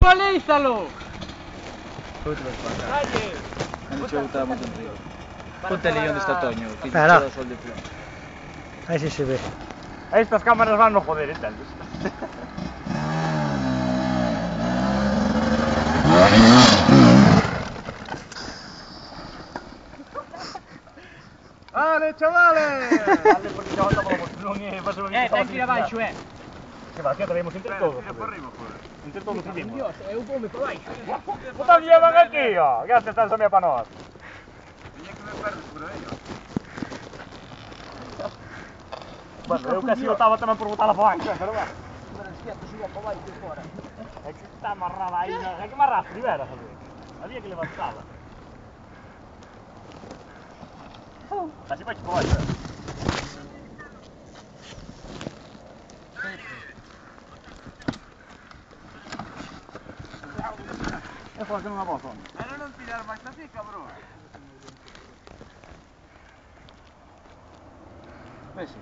Equalízalo! Outros para acá. Non che gustaba moito en Rigo. Ponte ali onde está Toño, que Espera. che o sol de frente. Ahí sí se ve. Estas cámaras van no joder, entendes? Vale, chavales! Vale, porque xa voltamos, non é para saber Ten que ir abaixo, Que va, que traemos entre todos. Tira para arriba, joder. Entre todos subimos. Dios, eu voume para baixo. Puta llevan aquí, ó. Que haces tan somia para nós? Tiña que me perdes por aí, ó. Bueno, eu casi estaba tamén por botala para baixo, pero va. Pero es que suba para baixo e fora. É que está amarrada aí, é que amarraste primero, joder. Había que levantala. Así vai para baixo. É fazer unha voz, homem. Era non tirar máis así, cabrón. Vese.